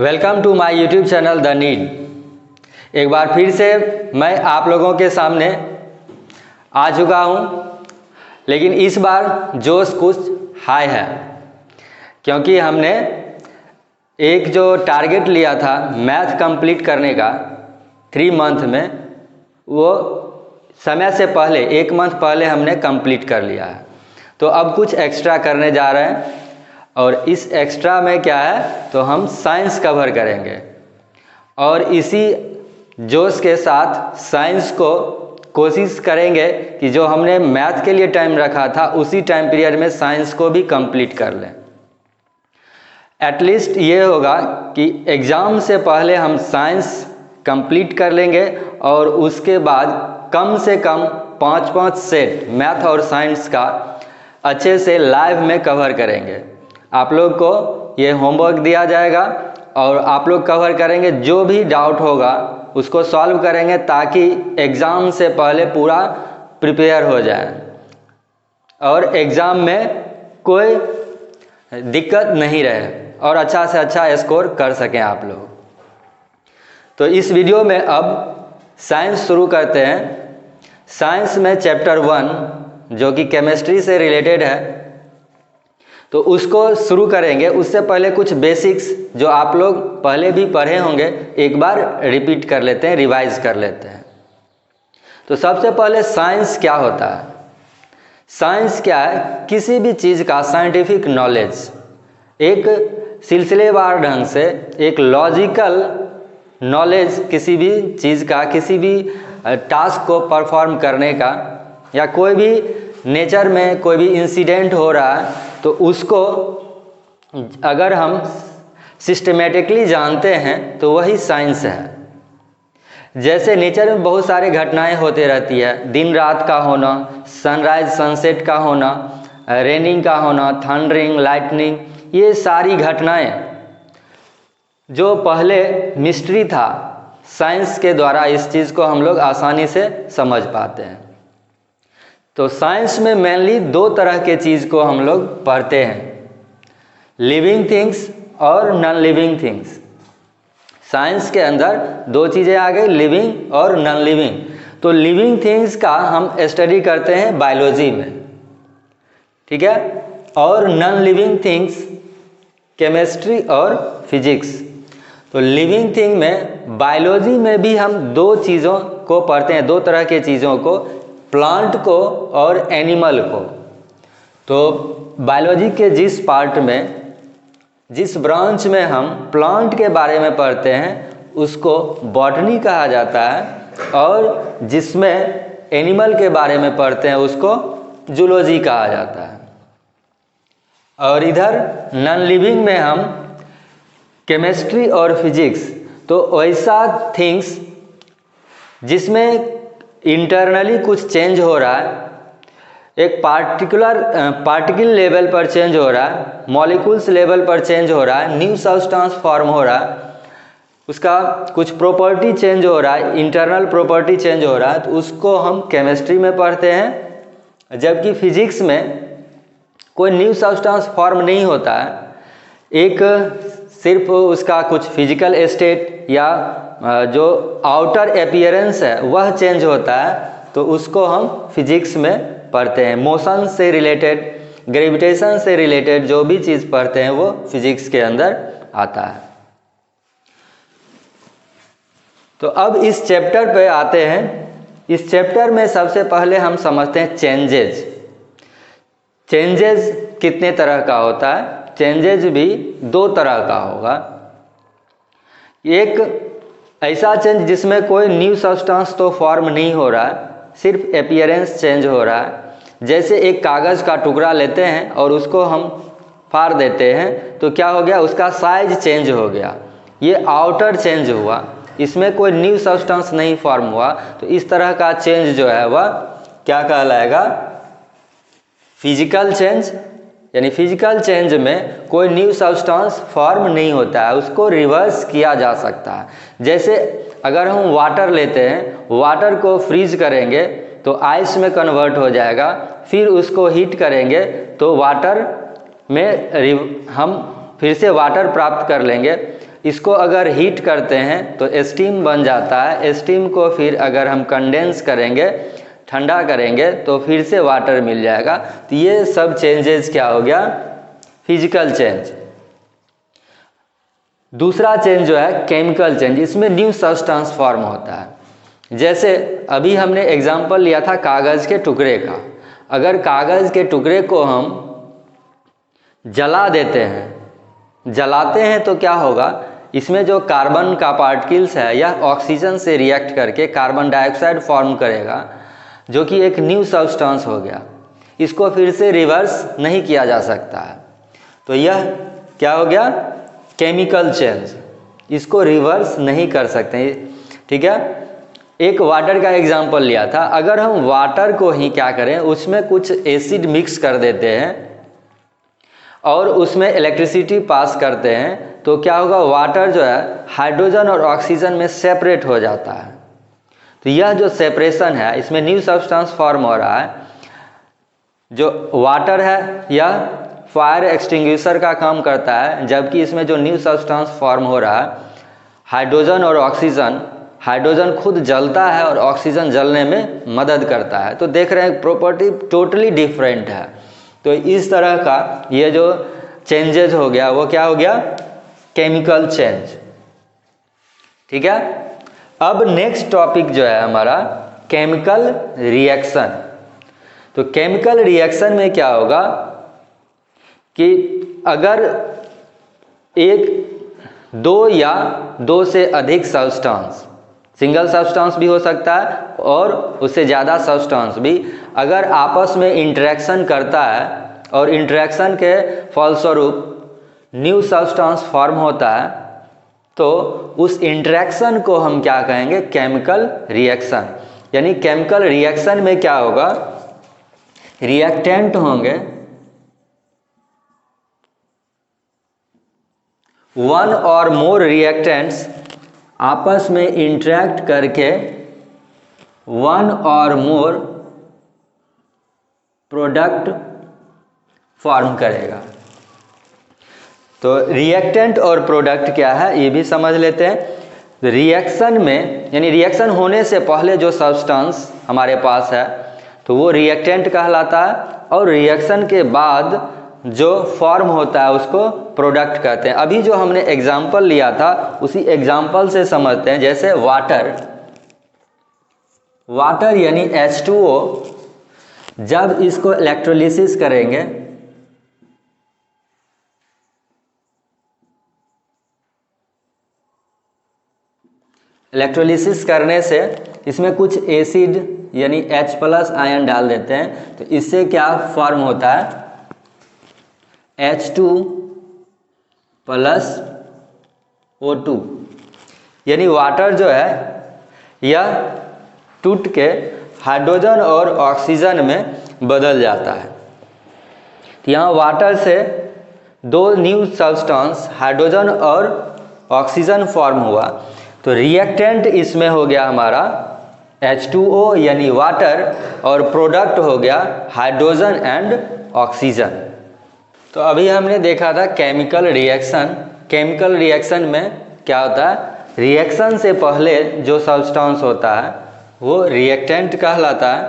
Welcome to my YouTube channel the need. एक बार फिर से मैं आप लोगों के सामने आ चुका हूं, लेकिन इस बार जोश कुछ हाई है, क्योंकि हमने एक जो टारगेट लिया था मैथ कंप्लीट करने का 3 मंथ में, वो समय से पहले 1 मंथ पहले हमने कंप्लीट कर लिया है। तो अब कुछ एक्स्ट्रा करने जा रहे हैं, और इस एक्स्ट्रा में क्या है तो हम साइंस कवर करेंगे, और इसी जोश के साथ साइंस को कोशिश करेंगे कि जो हमने मैथ के लिए टाइम रखा था उसी टाइम पीरियड में साइंस को भी कंप्लीट कर लें। एटलीस्ट ये होगा कि एग्ज़ाम से पहले हम साइंस कंप्लीट कर लेंगे, और उसके बाद कम से कम 5-5 सेट मैथ और साइंस का अच्छे से लाइव में कवर करेंगे। आप लोग को ये होमवर्क दिया जाएगा और आप लोग कवर करेंगे। जो भी डाउट होगा उसको सॉल्व करेंगे, ताकि एग्ज़ाम से पहले पूरा प्रिपेयर हो जाए और एग्ज़ाम में कोई दिक्कत नहीं रहे और अच्छा से अच्छा स्कोर कर सकें आप लोग। तो इस वीडियो में अब साइंस शुरू करते हैं। साइंस में चैप्टर 1 जो कि केमिस्ट्री से रिलेटेड है, तो उसको शुरू करेंगे। उससे पहले कुछ बेसिक्स जो आप लोग पहले भी पढ़े होंगे एक बार रिपीट कर लेते हैं, रिवाइज कर लेते हैं। तो सबसे पहले साइंस क्या होता है। साइंस क्या है? किसी भी चीज़ का साइंटिफिक नॉलेज, एक सिलसिलेवार ढंग से एक लॉजिकल नॉलेज किसी भी चीज़ का, किसी भी टास्क को परफॉर्म करने का, या कोई भी नेचर में कोई भी इंसिडेंट हो रहा है तो उसको अगर हम सिस्टमेटिकली जानते हैं तो वही साइंस है। जैसे नेचर में बहुत सारे घटनाएं होते रहती है, दिन रात का होना, सनराइज सनसेट का होना, रेनिंग का होना, थंडरिंग, लाइटनिंग, ये सारी घटनाएं जो पहले मिस्ट्री था, साइंस के द्वारा इस चीज़ को हम लोग आसानी से समझ पाते हैं। तो साइंस में मेनली 2 तरह के चीज़ को हम लोग पढ़ते हैं, लिविंग थिंग्स और नॉन लिविंग थिंग्स। साइंस के अंदर 2 चीज़ें आ गई, लिविंग और नॉन लिविंग। तो लिविंग थिंग्स का हम स्टडी करते हैं बायोलॉजी में, ठीक है, और नॉन लिविंग थिंग्स केमिस्ट्री और फिजिक्स। तो लिविंग थिंग में बायोलॉजी में भी हम 2 चीज़ों को पढ़ते हैं, 2 तरह के चीज़ों को, प्लांट को और एनिमल को। तो बायोलॉजी के जिस पार्ट में, जिस ब्रांच में हम प्लांट के बारे में पढ़ते हैं उसको बॉटनी कहा जाता है, और जिसमें एनिमल के बारे में पढ़ते हैं उसको जूलॉजी कहा जाता है। और इधर नॉन लिविंग में हम केमिस्ट्री और फिजिक्स, तो ऐसा थिंग्स जिसमें इंटरनली कुछ चेंज हो रहा है, एक पार्टिकल लेवल पर चेंज हो रहा है, मॉलिक्यूल्स लेवल पर चेंज हो रहा है, न्यू सब्सटेंस फॉर्म हो रहा है, उसका कुछ प्रॉपर्टी चेंज हो रहा है, इंटरनल प्रॉपर्टी चेंज हो रहा है, तो उसको हम केमिस्ट्री में पढ़ते हैं। जबकि फिजिक्स में कोई न्यू सब्सटेंस फॉर्म नहीं होता है, एक सिर्फ उसका कुछ फिजिकल स्टेट या जो आउटर अपीयरेंस है वह चेंज होता है, तो उसको हम फिजिक्स में पढ़ते हैं। मोशन से रिलेटेड, ग्रेविटेशन से रिलेटेड जो भी चीज़ पढ़ते हैं वो फिजिक्स के अंदर आता है। तो अब इस चैप्टर पे आते हैं। इस चैप्टर में सबसे पहले हम समझते हैं चेंजेज। चेंजेज कितने तरह का होता है? चेंजेज भी 2 तरह का होगा। एक ऐसा चेंज जिसमें कोई न्यू सब्सटेंस तो फॉर्म नहीं हो रहा है, सिर्फ अपीयरेंस चेंज हो रहा है। जैसे एक कागज़ का टुकड़ा लेते हैं और उसको हम फाड़ देते हैं, तो क्या हो गया, उसका साइज चेंज हो गया, ये आउटर चेंज हुआ, इसमें कोई न्यू सब्सटेंस नहीं फॉर्म हुआ। तो इस तरह का चेंज जो है वह क्या कहलाएगा? Physical change. यानी फिजिकल चेंज में कोई न्यू सब्सटेंस फॉर्म नहीं होता है, उसको रिवर्स किया जा सकता है। जैसे अगर हम वाटर लेते हैं, वाटर को फ्रीज करेंगे तो आइस में कन्वर्ट हो जाएगा, फिर उसको हीट करेंगे तो वाटर में हम फिर से वाटर प्राप्त कर लेंगे। इसको अगर हीट करते हैं तो स्टीम बन जाता है। स्टीम को फिर अगर हम कंडेंस करेंगे, ठंडा करेंगे, तो फिर से वाटर मिल जाएगा। तो ये सब चेंजेस क्या हो गया, फिजिकल चेंज। दूसरा चेंज जो है केमिकल चेंज, इसमें न्यू सब्सटेंस फॉर्म होता है। जैसे अभी हमने एग्जांपल लिया था कागज़ के टुकड़े का। अगर कागज़ के टुकड़े को हम जला देते हैं, जलाते हैं तो क्या होगा, इसमें जो कार्बन का पार्टिकल्स है यह ऑक्सीजन से रिएक्ट करके कार्बन डाइऑक्साइड फॉर्म करेगा, जो कि एक न्यू सब्सटेंस हो गया। इसको फिर से रिवर्स नहीं किया जा सकता है। तो यह क्या हो गया, केमिकल चेंज। इसको रिवर्स नहीं कर सकते, ठीक है। एक वाटर का एग्जांपल लिया था। अगर हम वाटर को ही क्या करें, उसमें कुछ एसिड मिक्स कर देते हैं और उसमें इलेक्ट्रिसिटी पास करते हैं, तो क्या होगा, वाटर जो है हाइड्रोजन और ऑक्सीजन में सेपरेट हो जाता है। तो यह जो सेपरेशन है, इसमें न्यू सब्सटेंस फॉर्म हो रहा है। जो वाटर है यह फायर एक्सटिंग्विशर का काम करता है, जबकि इसमें जो न्यू सब्सटेंस फॉर्म हो रहा है, हाइड्रोजन और ऑक्सीजन, हाइड्रोजन खुद जलता है और ऑक्सीजन जलने में मदद करता है। तो देख रहे हैं प्रॉपर्टी टोटली डिफरेंट है। तो इस तरह का ये जो चेंजेज हो गया वो क्या हो गया, केमिकल चेंज, ठीक है। अब नेक्स्ट टॉपिक जो है हमारा केमिकल रिएक्शन। तो केमिकल रिएक्शन में क्या होगा कि अगर एक, दो या दो से अधिक सब्सटेंस, सिंगल सब्सटेंस भी हो सकता है और उससे ज़्यादा सब्सटेंस भी, अगर आपस में इंटरेक्शन करता है और इंटरेक्शन के फलस्वरूप न्यू सब्सटेंस फॉर्म होता है, तो उस इंटरेक्शन को हम क्या कहेंगे, केमिकल रिएक्शन। यानी केमिकल रिएक्शन में क्या होगा, रिएक्टेंट होंगे, वन और मोर रिएक्टेंट्स आपस में इंटरेक्ट करके वन और मोर प्रोडक्ट फॉर्म करेगा। तो रिएक्टेंट और प्रोडक्ट क्या है ये भी समझ लेते हैं। रिएक्शन में, यानी रिएक्शन होने से पहले जो सब्सटेंस हमारे पास है तो वो रिएक्टेंट कहलाता है, और रिएक्शन के बाद जो फॉर्म होता है उसको प्रोडक्ट कहते हैं। अभी जो हमने एग्जाम्पल लिया था उसी एग्जाम्पल से समझते हैं। जैसे वाटर, वाटर यानी H2O, जब इसको इलेक्ट्रोलिसिस करेंगे इलेक्ट्रोलिसिस करने से इसमें कुछ एसिड यानी H+ आयन डाल देते हैं, तो इससे क्या फॉर्म होता है, H2 + O2। यानी वाटर जो है यह टूट के हाइड्रोजन और ऑक्सीजन में बदल जाता है। तो यहाँ वाटर से दो न्यू सब्सटेंस हाइड्रोजन और ऑक्सीजन फॉर्म हुआ। तो रिएक्टेंट इसमें हो गया हमारा H2O यानी वाटर, और प्रोडक्ट हो गया हाइड्रोजन एंड ऑक्सीजन। तो अभी हमने देखा था केमिकल रिएक्शन। केमिकल रिएक्शन में क्या होता है, रिएक्शन से पहले जो सब्सटेंस होता है वो रिएक्टेंट कहलाता है,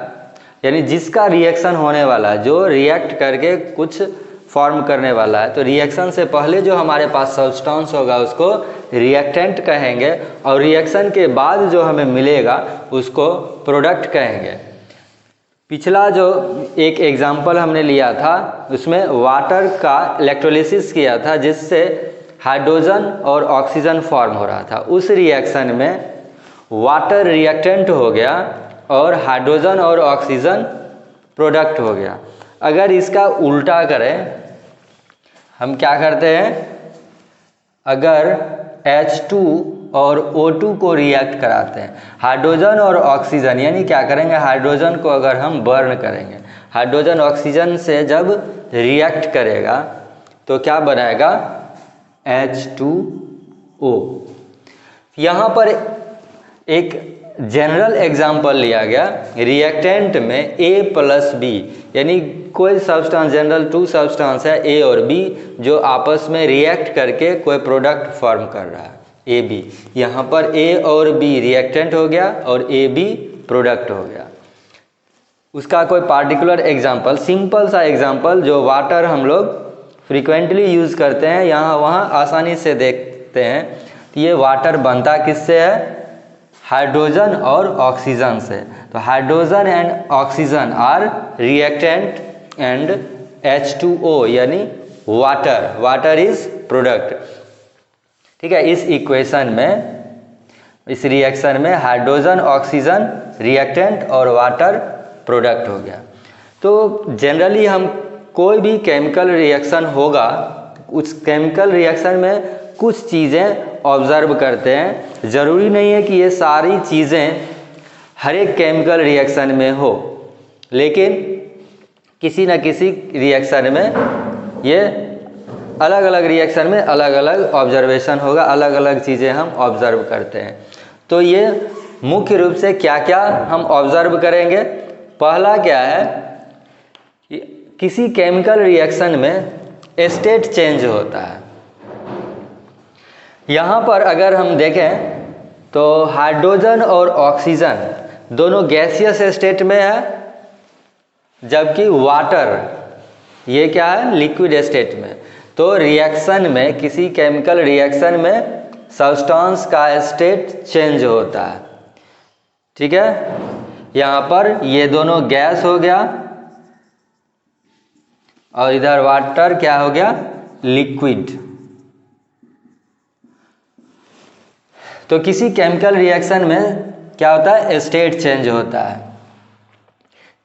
यानी जिसका रिएक्शन होने वाला है, जो रिएक्ट करके कुछ फॉर्म करने वाला है। तो रिएक्शन से पहले जो हमारे पास सब्सटेंस होगा उसको रिएक्टेंट कहेंगे, और रिएक्शन के बाद जो हमें मिलेगा उसको प्रोडक्ट कहेंगे। पिछला जो एक एग्जाम्पल हमने लिया था उसमें वाटर का इलेक्ट्रोलिसिस किया था, जिससे हाइड्रोजन और ऑक्सीजन फॉर्म हो रहा था। उस रिएक्शन में वाटर रिएक्टेंट हो गया और हाइड्रोजन और ऑक्सीजन प्रोडक्ट हो गया। अगर इसका उल्टा करें, हम क्या करते हैं, अगर H2 और O2 को रिएक्ट कराते हैं, हाइड्रोजन और ऑक्सीजन, यानी क्या करेंगे, हाइड्रोजन को अगर हम बर्न करेंगे, हाइड्रोजन ऑक्सीजन से जब रिएक्ट करेगा तो क्या बनाएगा, H2O। यहाँ पर एक जनरल एग्जाम्पल लिया गया रिएक्टेंट में A+B, यानी कोई सब्सटेंस, जनरल टू सब्सटेंस है A और B जो आपस में रिएक्ट करके कोई प्रोडक्ट फॉर्म कर रहा है AB। यहाँ पर A और B रिएक्टेंट हो गया और AB प्रोडक्ट हो गया। उसका कोई पार्टिकुलर एग्जाम्पल, सिंपल सा एग्जाम्पल जो वाटर हम लोग फ्रीक्वेंटली यूज़ करते हैं, यहाँ वहाँ आसानी से देखते हैं। तो ये वाटर बनता किससे है? हाइड्रोजन और ऑक्सीजन से। तो hydrogen and oxygen are reactant and H2O यानी वाटर, वाटर इज प्रोडक्ट। ठीक है, इस इक्वेशन में, इस रिएक्शन में हाइड्रोजन ऑक्सीजन रिएक्टेंट और वाटर प्रोडक्ट हो गया। तो जनरली हम कोई भी केमिकल रिएक्शन होगा, उस केमिकल रिएक्शन में कुछ चीज़ें ऑब्जर्व करते हैं। ज़रूरी नहीं है कि ये सारी चीज़ें हर एक केमिकल रिएक्शन में हो, लेकिन किसी न किसी रिएक्शन में ये अलग अलग रिएक्शन में अलग अलग ऑब्जर्वेशन होगा, अलग अलग चीज़ें हम ऑब्जर्व करते हैं। तो ये मुख्य रूप से क्या क्या हम ऑब्जर्व करेंगे? पहला क्या है, किसी केमिकल रिएक्शन में स्टेट चेंज होता है। यहाँ पर अगर हम देखें तो हाइड्रोजन और ऑक्सीजन दोनों गैसियस स्टेट में है, जबकि वाटर ये क्या है? लिक्विड स्टेट में। तो रिएक्शन में, किसी केमिकल रिएक्शन में सब्सटेंस का स्टेट चेंज होता है। ठीक है, यहाँ पर ये दोनों गैस हो गया और इधर वाटर क्या हो गया? लिक्विड। तो किसी केमिकल रिएक्शन में क्या होता है? स्टेट चेंज होता है।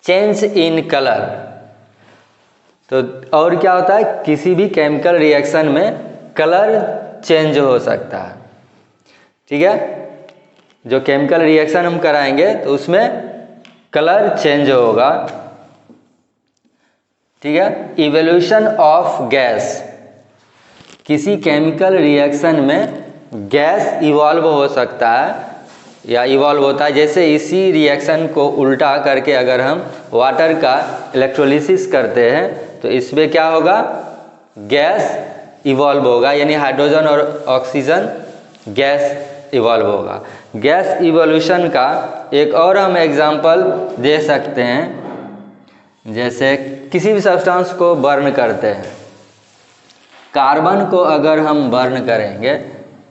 चेंज इन कलर, तो और क्या होता है? किसी भी केमिकल रिएक्शन में कलर चेंज हो सकता है। ठीक है, जो केमिकल रिएक्शन हम कराएंगे तो उसमें कलर चेंज होगा। ठीक है, इवोल्यूशन ऑफ गैस, किसी केमिकल रिएक्शन में गैस इवॉल्व हो सकता है या इवॉल्व होता है। जैसे इसी रिएक्शन को उल्टा करके अगर हम वाटर का इलेक्ट्रोलिसिस करते हैं तो इसमें क्या होगा? गैस इवॉल्व होगा, यानी हाइड्रोजन और ऑक्सीजन गैस इवॉल्व होगा। गैस इवोल्यूशन का एक और हम एग्जांपल दे सकते हैं, जैसे किसी भी सब्सटेंस को बर्न करते हैं, कार्बन को अगर हम बर्न करेंगे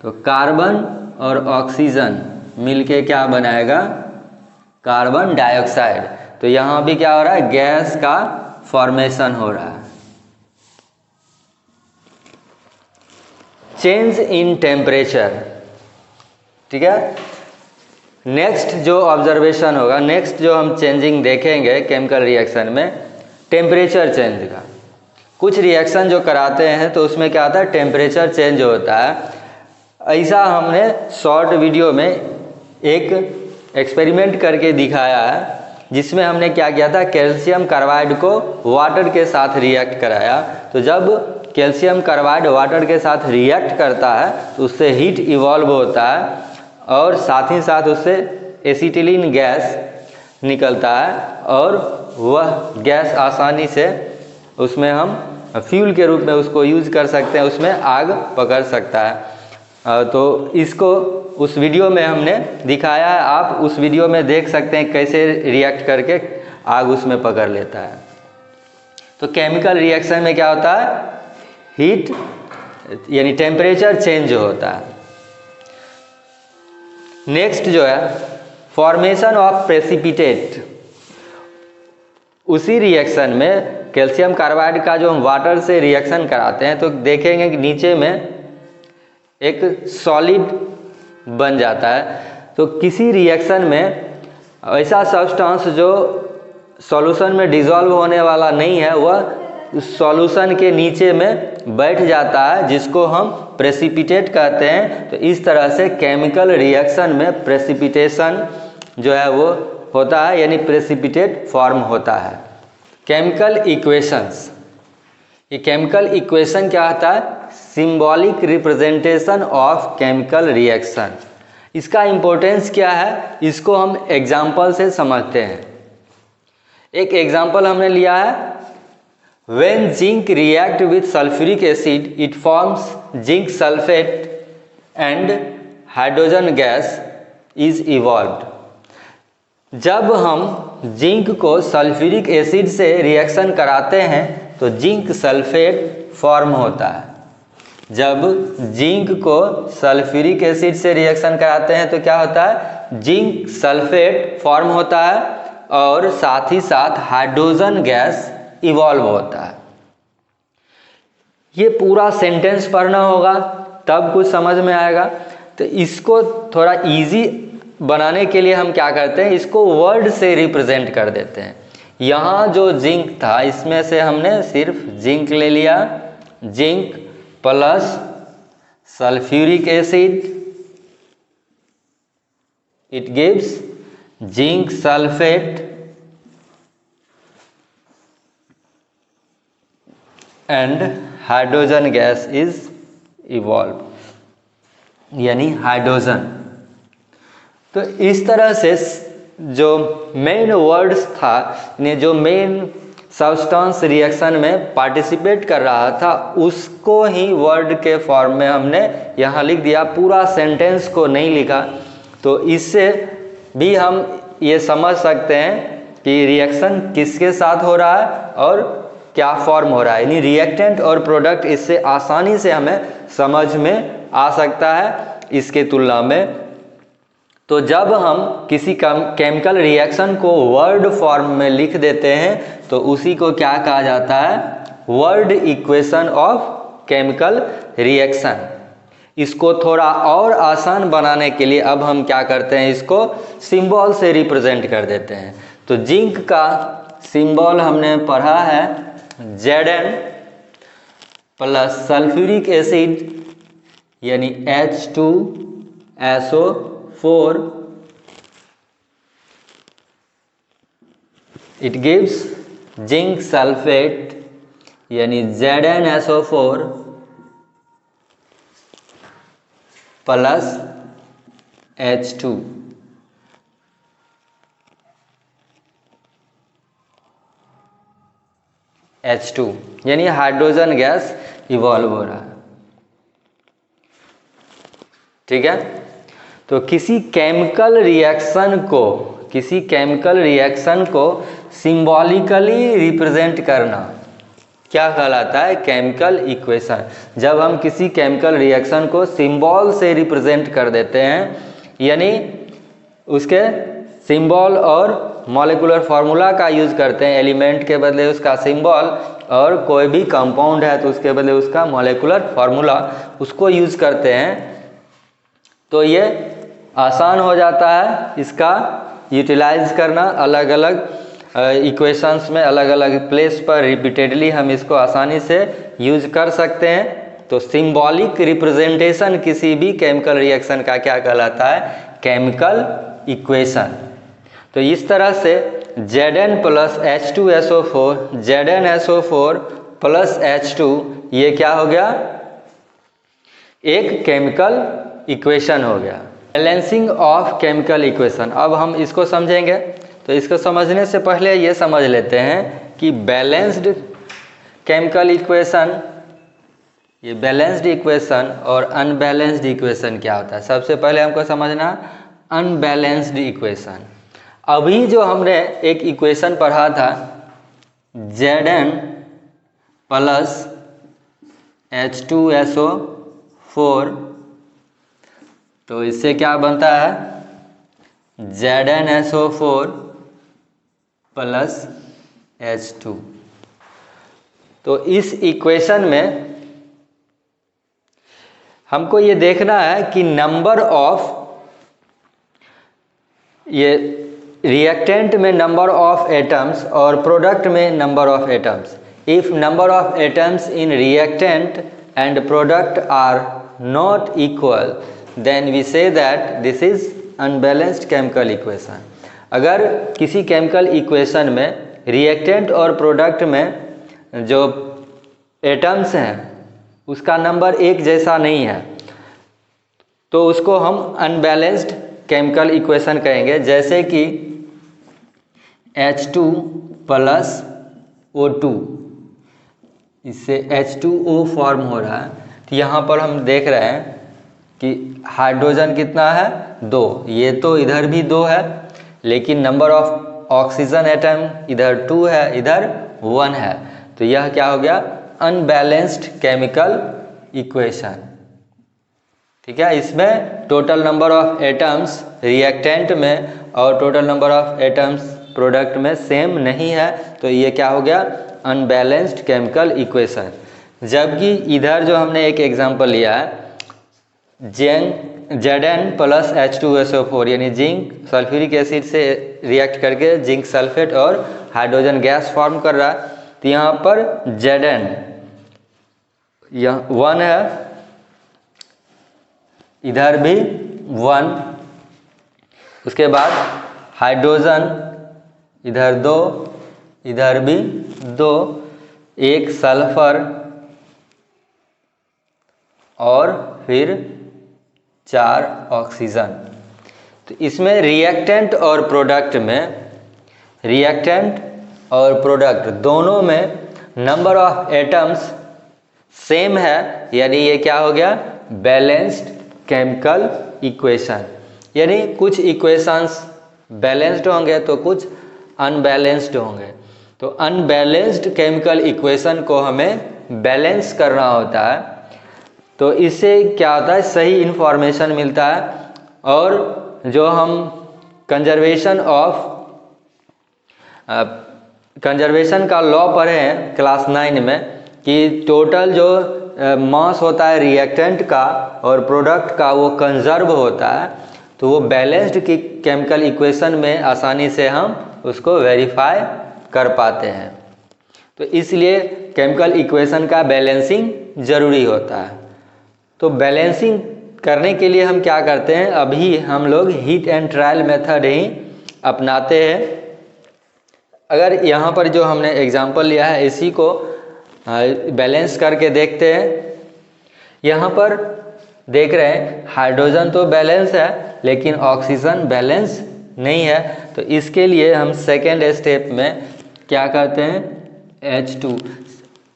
तो कार्बन और ऑक्सीजन मिलके क्या बनाएगा? Carbon dioxide. तो यहाँ भी क्या हो रहा है? गैस का फॉर्मेशन हो रहा है। Change in temperature. ठीक है, नेक्स्ट जो ऑब्जर्वेशन होगा, नेक्स्ट जो हम चेंजिंग देखेंगे केमिकल रिएक्शन में, टेम्परेचर चेंज का। कुछ रिएक्शन जो कराते हैं तो उसमें क्या होता है? टेम्परेचर चेंज होता है। ऐसा हमने शॉर्ट वीडियो में एक एक्सपेरिमेंट करके दिखाया है, जिसमें हमने क्या किया था? कैल्शियम कार्बाइड को वाटर के साथ रिएक्ट कराया। तो जब कैल्शियम कार्बाइड वाटर के साथ रिएक्ट करता है तो उससे हीट इवॉल्व होता है और साथ ही साथ उससे एसिटिलीन गैस निकलता है और वह गैस आसानी से उसमें हम फ्यूल के रूप में उसको यूज कर सकते हैं, उसमें आग पकड़ सकता है। तो इसको उस वीडियो में हमने दिखाया है, आप उस वीडियो में देख सकते हैं कैसे रिएक्ट करके आग उसमें पकड़ लेता है। तो केमिकल रिएक्शन में क्या होता है? हीट यानी टेम्परेचर चेंज होता है। नेक्स्ट जो है फॉर्मेशन ऑफ प्रेसिपिटेट। उसी रिएक्शन में कैल्शियम कार्बाइड का जो हम वाटर से रिएक्शन कराते हैं तो देखेंगे कि नीचे में एक सॉलिड बन जाता है। तो किसी रिएक्शन में ऐसा सब्सटेंस जो सॉल्यूशन में डिसॉल्व होने वाला नहीं है, वह उस सॉल्यूशन के नीचे में बैठ जाता है, जिसको हम प्रेसिपिटेट कहते हैं। तो इस तरह से केमिकल रिएक्शन में प्रेसिपिटेशन जो है वो होता है, यानी प्रेसिपिटेट फॉर्म होता है। केमिकल इक्वेशंस, ये केमिकल इक्वेशन क्या होता है? Symbolic representation of chemical reaction, इसका इम्पोर्टेंस क्या है, इसको हम एग्जाम्पल से समझते हैं। एक एग्जाम्पल हमने लिया है, when zinc react with sulphuric acid it forms zinc sulphate and hydrogen gas is evolved. जब हम जिंक को सल्फ्यूरिक एसिड से रिएक्शन कराते हैं तो जिंक सल्फेट फॉर्म होता है। जब जिंक को सल्फ्यूरिक एसिड से रिएक्शन कराते हैं तो क्या होता है, जिंक सल्फेट फॉर्म होता है और साथ ही साथ हाइड्रोजन गैस इवॉल्व होता है। ये पूरा सेंटेंस पढ़ना होगा तब कुछ समझ में आएगा। तो इसको थोड़ा इजी बनाने के लिए हम क्या करते हैं, इसको वर्ड से रिप्रेजेंट कर देते हैं। यहाँ जो जिंक था इसमें से हमने सिर्फ जिंक ले लिया, zinc plus sulphuric acid, it gives zinc sulphate and hydrogen gas is evolve, यानी हाइड्रोजन। तो इस तरह से जो मेन वर्ड्स था, जो मेन सब्सटेंस रिएक्शन में पार्टिसिपेट कर रहा था उसको ही वर्ड के फॉर्म में हमने यहाँ लिख दिया, पूरा सेंटेंस को नहीं लिखा। तो इससे भी हम ये समझ सकते हैं कि रिएक्शन किसके साथ हो रहा है और क्या फॉर्म हो रहा है, यानी रिएक्टेंट और प्रोडक्ट इससे आसानी से हमें समझ में आ सकता है इसके तुलना में। तो जब हम किसी केमिकल रिएक्शन को वर्ड फॉर्म में लिख देते हैं तो उसी को क्या कहा जाता है, word equation of chemical reaction. इसको थोड़ा और आसान बनाने के लिए अब हम क्या करते हैं, इसको सिंबल से रिप्रेजेंट कर देते हैं। तो जिंक का सिंबल हमने पढ़ा है Zn प्लस सल्फ्यूरिक एसिड यानी H2SO4, it gives zinc sulphate यानी ZnSO4 प्लस H2। H2 यानी हाइड्रोजन गैस इवॉल्व हो रहा है। ठीक है, तो किसी केमिकल रिएक्शन को सिंबॉलिकली रिप्रेजेंट करना क्या कहलाता है, केमिकल इक्वेशन। जब हम किसी केमिकल रिएक्शन को सिंबल से रिप्रेजेंट कर देते हैं, यानी उसके सिंबल और मॉलिक्यूलर फार्मूला का यूज करते हैं, एलिमेंट के बदले उसका सिंबल और कोई भी कंपाउंड है तो उसके बदले उसका मॉलिक्यूलर फार्मूला उसको यूज करते हैं, तो ये आसान हो जाता है इसका यूटिलाइज करना। अलग अलग इक्वेशंस में अलग अलग प्लेस पर रिपीटेडली हम इसको आसानी से यूज कर सकते हैं। तो सिंबॉलिक रिप्रेजेंटेशन किसी भी केमिकल रिएक्शन का क्या कहलाता है, केमिकल इक्वेशन। तो इस तरह से Zn plus H2SO4, ZnSO4 plus H2, ये क्या हो गया, एक केमिकल इक्वेशन हो गया। बैलेंसिंग ऑफ केमिकल इक्वेशन, अब हम इसको समझेंगे। तो इसको समझने से पहले ये समझ लेते हैं कि बैलेंस्ड केमिकल इक्वेशन, ये बैलेंस्ड इक्वेशन और अनबैलेंस्ड इक्वेशन क्या होता है। सबसे पहले हमको समझना अनबैलेंस्ड इक्वेशन। अभी जो हमने एक इक्वेशन पढ़ा था Zn प्लस H2SO4, तो इससे क्या बनता है, ZnSO4 प्लस H2। तो इस इक्वेशन में हमको ये देखना है कि नंबर ऑफ, ये रिएक्टेंट में नंबर ऑफ एटम्स और प्रोडक्ट में number of atoms. If number of atoms in reactant and product are not equal then we say that this is unbalanced chemical equation. अगर किसी केमिकल इक्वेशन में reactant और product में जो atoms हैं उसका नंबर एक जैसा नहीं है तो उसको हम अनबैलेंस्ड केमिकल इक्वेशन कहेंगे। जैसे कि H2 प्लस O2, इससे H2O फॉर्म हो रहा है। तो यहाँ पर हम देख रहे हैं कि हाइड्रोजन कितना है, 2। ये तो इधर भी 2 है, लेकिन नंबर ऑफ ऑक्सीजन एटम इधर 2 है, इधर 1 है। तो यह क्या हो गया, अनबैलेंस्ड केमिकल इक्वेशन। ठीक है, इसमें total number of atoms reactant में और total number of atoms product में सेम नहीं है, तो ये क्या हो गया, अनबैलेंस्ड केमिकल इक्वेशन। जबकि इधर जो हमने एक एग्जांपल लिया है, Zn प्लस H2SO4 यानी जिंक सल्फ्यूरिक एसिड से रिएक्ट करके जिंक सल्फेट और हाइड्रोजन गैस फॉर्म कर रहा है। तो यहाँ पर Zn यह 1 है, इधर भी 1, उसके बाद हाइड्रोजन इधर 2, इधर भी 2, एक सल्फर और फिर 4 ऑक्सीजन। तो इसमें रिएक्टेंट और प्रोडक्ट में, रिएक्टेंट और प्रोडक्ट दोनों में नंबर ऑफ एटम्स सेम है, यानी ये क्या हो गया, बैलेंस्ड केमिकल इक्वेशन। यानी कुछ इक्वेशंस बैलेंस्ड होंगे तो कुछ अनबैलेंस्ड होंगे। तो अनबैलेंस्ड केमिकल इक्वेशन को हमें बैलेंस करना होता है। तो इससे क्या होता है, सही इन्फॉर्मेशन मिलता है। और जो हम कंजर्वेशन का लॉ पढ़े हैं क्लास 9 में कि टोटल जो मास होता है रिएक्टेंट का और प्रोडक्ट का वो कंजर्व होता है, तो वो बैलेंस्ड की केमिकल इक्वेशन में आसानी से हम उसको वेरीफाई कर पाते हैं। तो इसलिए केमिकल इक्वेशन का बैलेंसिंग ज़रूरी होता है। तो बैलेंसिंग करने के लिए हम क्या करते हैं, अभी हम लोग हीट एंड ट्रायल मेथड ही अपनाते हैं। अगर यहाँ पर जो हमने एग्जांपल लिया है इसी को बैलेंस करके देखते हैं। यहाँ पर देख रहे हैं हाइड्रोजन तो बैलेंस है, लेकिन ऑक्सीजन बैलेंस नहीं है। तो इसके लिए हम सेकेंड स्टेप में क्या करते हैं, H2।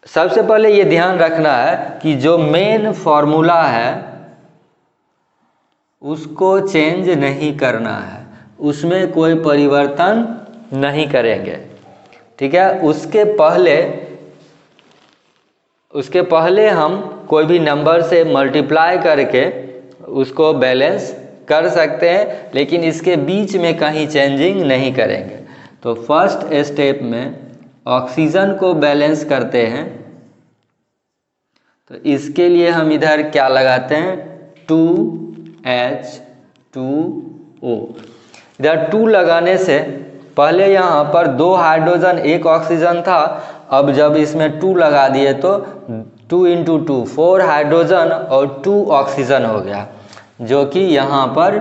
सबसे पहले ये ध्यान रखना है कि जो मेन फॉर्मूला है उसको चेंज नहीं करना है, उसमें कोई परिवर्तन नहीं करेंगे। ठीक है, उसके पहले हम कोई भी नंबर से मल्टीप्लाई करके उसको बैलेंस कर सकते हैं, लेकिन इसके बीच में कहीं चेंजिंग नहीं करेंगे। तो फर्स्ट स्टेप में ऑक्सीजन को बैलेंस करते हैं। तो इसके लिए हम इधर क्या लगाते हैं, 2H2O। इधर 2 लगाने से पहले यहाँ पर 2 हाइड्रोजन 1 ऑक्सीजन था, अब जब इसमें 2 लगा दिए तो 2 × 2 4 हाइड्रोजन और 2 ऑक्सीजन हो गया, जो कि यहाँ पर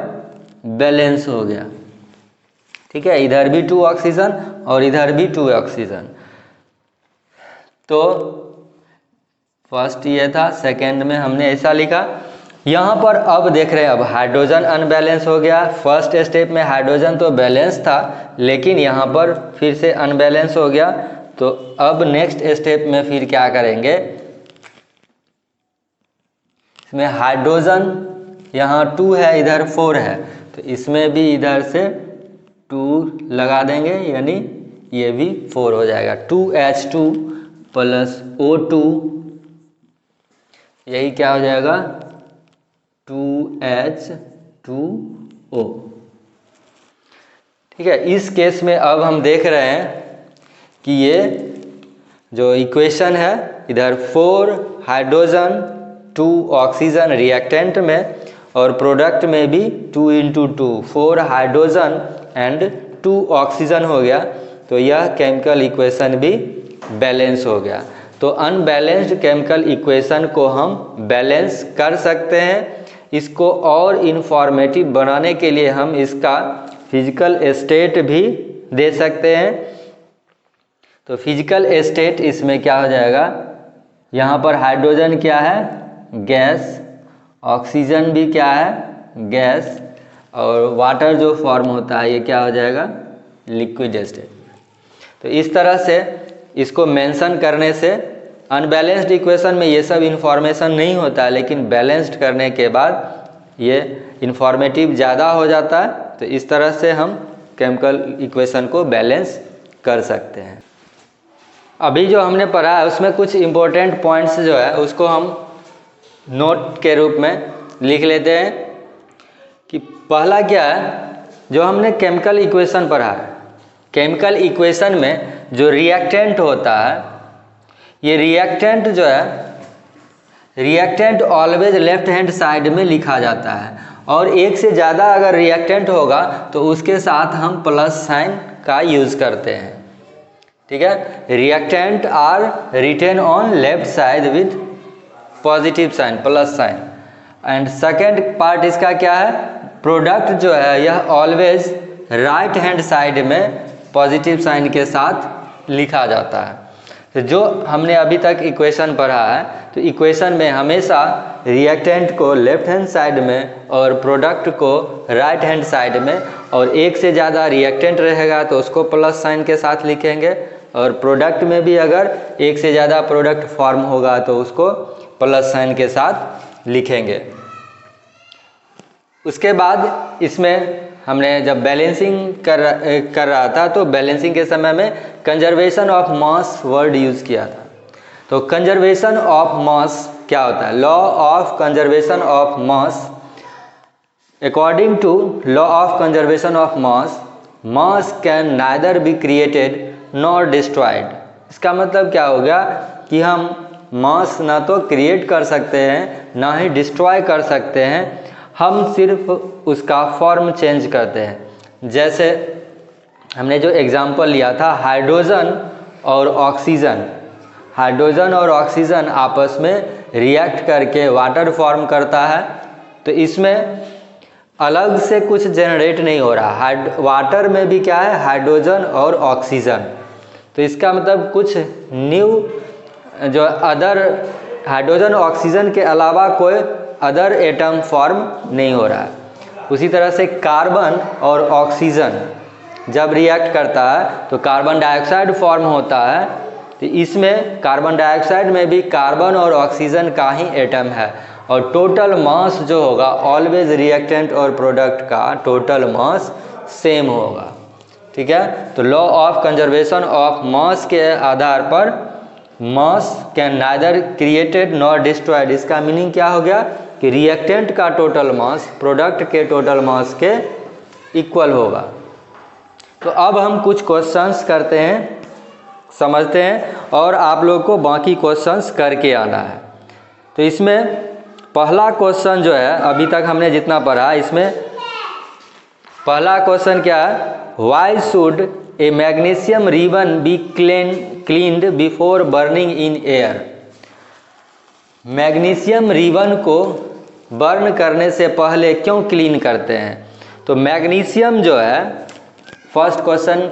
बैलेंस हो गया। ठीक है, इधर भी 2 ऑक्सीजन और इधर भी 2 ऑक्सीजन। तो फर्स्ट ये था, सेकेंड में हमने ऐसा लिखा। यहाँ पर अब देख रहे हैं, अब हाइड्रोजन अनबैलेंस हो गया। फर्स्ट स्टेप में हाइड्रोजन तो बैलेंस था, लेकिन यहाँ पर फिर से अनबैलेंस हो गया। तो अब नेक्स्ट स्टेप में फिर क्या करेंगे, इसमें हाइड्रोजन यहाँ 2 है, इधर 4 है, तो इसमें भी इधर से 2 लगा देंगे, यानी ये भी 4 हो जाएगा। 2H2 प्लस O2, यही क्या हो जाएगा, 2H2O। ठीक है, इस केस में अब हम देख रहे हैं कि ये जो इक्वेशन है, इधर 4 हाइड्रोजन 2 ऑक्सीजन रिएक्टेंट में और प्रोडक्ट में भी 2 × 2 4 हाइड्रोजन एंड 2 ऑक्सीजन हो गया। तो यह केमिकल इक्वेशन भी बैलेंस हो गया। तो अनबैलेंस्ड केमिकल इक्वेशन को हम बैलेंस कर सकते हैं। इसको और इन्फॉर्मेटिव बनाने के लिए हम इसका फिजिकल स्टेट भी दे सकते हैं। तो फिजिकल स्टेट इसमें क्या हो जाएगा, यहाँ पर हाइड्रोजन क्या है, गैस, ऑक्सीजन भी क्या है, गैस, और वाटर जो फॉर्म होता है ये क्या हो जाएगा, लिक्विड स्टेट। तो इस तरह से इसको मेंशन करने से अनबैलेंस्ड इक्वेशन में ये सब इंफॉर्मेशन नहीं होता है, लेकिन बैलेंस्ड करने के बाद ये इंफॉर्मेटिव ज़्यादा हो जाता है। तो इस तरह से हम केमिकल इक्वेशन को बैलेंस कर सकते हैं। अभी जो हमने पढ़ा है उसमें कुछ इम्पोर्टेंट पॉइंट्स जो है उसको हम नोट के रूप में लिख लेते हैं कि पहला क्या है, जो हमने केमिकल इक्वेशन पढ़ा है, केमिकल इक्वेशन में जो रिएक्टेंट होता है, ये रिएक्टेंट जो है, reactant always left hand side में लिखा जाता है, और एक से ज़्यादा अगर रिएक्टेंट होगा तो उसके साथ हम प्लस साइन का यूज़ करते हैं। ठीक है, reactant are written on left side with positive sign, plus sign. And second part इसका क्या है, प्रोडक्ट जो है यह ऑलवेज राइट हैंड साइड में पॉजिटिव साइन के साथ लिखा जाता है। तो जो हमने अभी तक इक्वेशन पढ़ा है, तो इक्वेशन में हमेशा रिएक्टेंट को लेफ्ट हैंड साइड में और प्रोडक्ट को राइट हैंड साइड में, और एक से ज़्यादा रिएक्टेंट रहेगा तो उसको प्लस साइन के साथ लिखेंगे, और प्रोडक्ट में भी अगर एक से ज़्यादा प्रोडक्ट फॉर्म होगा तो उसको प्लस साइन के साथ लिखेंगे। उसके बाद इसमें हमने जब बैलेंसिंग कर रहा था तो बैलेंसिंग के समय में conservation of mass word use किया था। तो कंजर्वेशन ऑफ मास क्या होता है, law of conservation of mass, according to law of conservation of mass, mass can neither be created nor destroyed. इसका मतलब क्या हो गया कि हम मास ना तो क्रिएट कर सकते हैं ना ही डिस्ट्रॉय कर सकते हैं, हम सिर्फ उसका फॉर्म चेंज करते हैं। जैसे हमने जो एग्जांपल लिया था हाइड्रोजन और ऑक्सीजन, हाइड्रोजन और ऑक्सीजन आपस में रिएक्ट करके वाटर फॉर्म करता है, तो इसमें अलग से कुछ जनरेट नहीं हो रहा, वाटर में भी क्या है, हाइड्रोजन और ऑक्सीजन। तो इसका मतलब कुछ न्यू जो अदर हाइड्रोजन ऑक्सीजन के अलावा कोई अदर एटम फॉर्म नहीं हो रहा है। उसी तरह से कार्बन और ऑक्सीजन जब रिएक्ट करता है तो कार्बन डाइऑक्साइड फॉर्म होता है, तो इसमें कार्बन डाइऑक्साइड में भी कार्बन और ऑक्सीजन का ही एटम है, और टोटल मास जो होगा ऑलवेज रिएक्टेंट और प्रोडक्ट का टोटल मास सेम होगा। ठीक है, तो लॉ ऑफ कंजर्वेशन ऑफ मास के आधार पर मास can neither created nor destroyed, इसका मीनिंग क्या हो गया कि रिएक्टेंट का टोटल मास प्रोडक्ट के टोटल मास के इक्वल होगा। तो अब हम कुछ क्वेश्चंस करते हैं, समझते हैं, और आप लोग को बाकी क्वेश्चंस करके आना है। तो इसमें पहला क्वेश्चन जो है अभी तक हमने जितना पढ़ा, इसमें पहला क्वेश्चन क्या है, why should A magnesium ribbon be cleaned before burning in air. Magnesium ribbon को बर्न करने से पहले क्यों क्लीन करते हैं। तो मैग्नीशियम जो है, फर्स्ट क्वेश्चन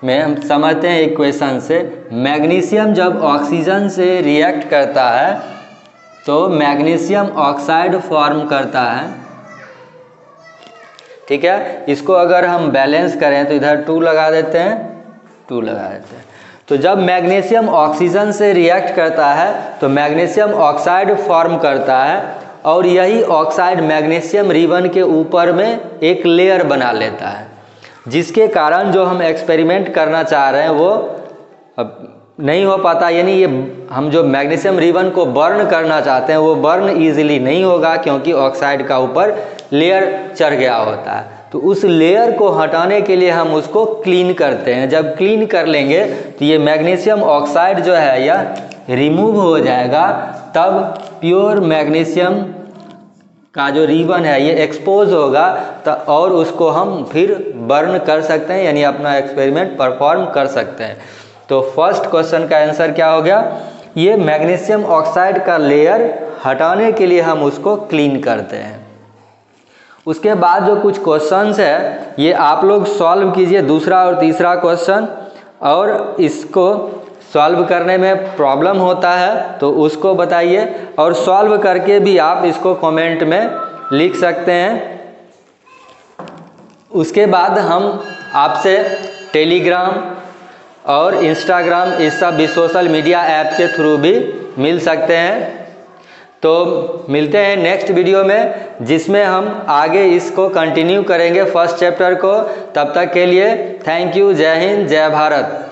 में हम समझते हैं इक्वेशन से, मैग्नीशियम जब ऑक्सीजन से रिएक्ट करता है तो मैग्नीशियम ऑक्साइड फॉर्म करता है। ठीक है, इसको अगर हम बैलेंस करें तो इधर 2 लगा देते हैं, 2 लगा देते हैं। तो जब मैग्नीशियम ऑक्सीजन से रिएक्ट करता है तो मैग्नीशियम ऑक्साइड फॉर्म करता है, और यही ऑक्साइड मैग्नीशियम रिबन के ऊपर में एक लेयर बना लेता है, जिसके कारण जो हम एक्सपेरिमेंट करना चाह रहे हैं वो अब नहीं हो पाता। यानी ये हम जो मैग्नीशियम रिबन को बर्न करना चाहते हैं वो बर्न इजीली नहीं होगा, क्योंकि ऑक्साइड का ऊपर लेयर चढ़ गया होता है। तो उस लेयर को हटाने के लिए हम उसको क्लीन करते हैं। जब क्लीन कर लेंगे तो ये मैग्नीशियम ऑक्साइड जो है यह रिमूव हो जाएगा, तब प्योर मैग्नीशियम का जो रिबन है ये एक्सपोज होगा, और उसको हम फिर बर्न कर सकते हैं, यानी अपना एक्सपेरिमेंट परफॉर्म कर सकते हैं। तो फर्स्ट क्वेश्चन का आंसर क्या हो गया, ये मैग्नीशियम ऑक्साइड का लेयर हटाने के लिए हम उसको क्लीन करते हैं। उसके बाद जो कुछ क्वेश्चंस है ये आप लोग सॉल्व कीजिए, दूसरा और तीसरा क्वेश्चन, और इसको सॉल्व करने में प्रॉब्लम होता है तो उसको बताइए, और सॉल्व करके भी आप इसको कमेंट में लिख सकते हैं। उसके बाद हम आपसे टेलीग्राम और इंस्टाग्राम इस सब भी सोशल मीडिया ऐप के थ्रू भी मिल सकते हैं। तो मिलते हैं नेक्स्ट वीडियो में, जिसमें हम आगे इसको कंटिन्यू करेंगे फर्स्ट चैप्टर को। तब तक के लिए थैंक यू। जय हिंद, जय भारत।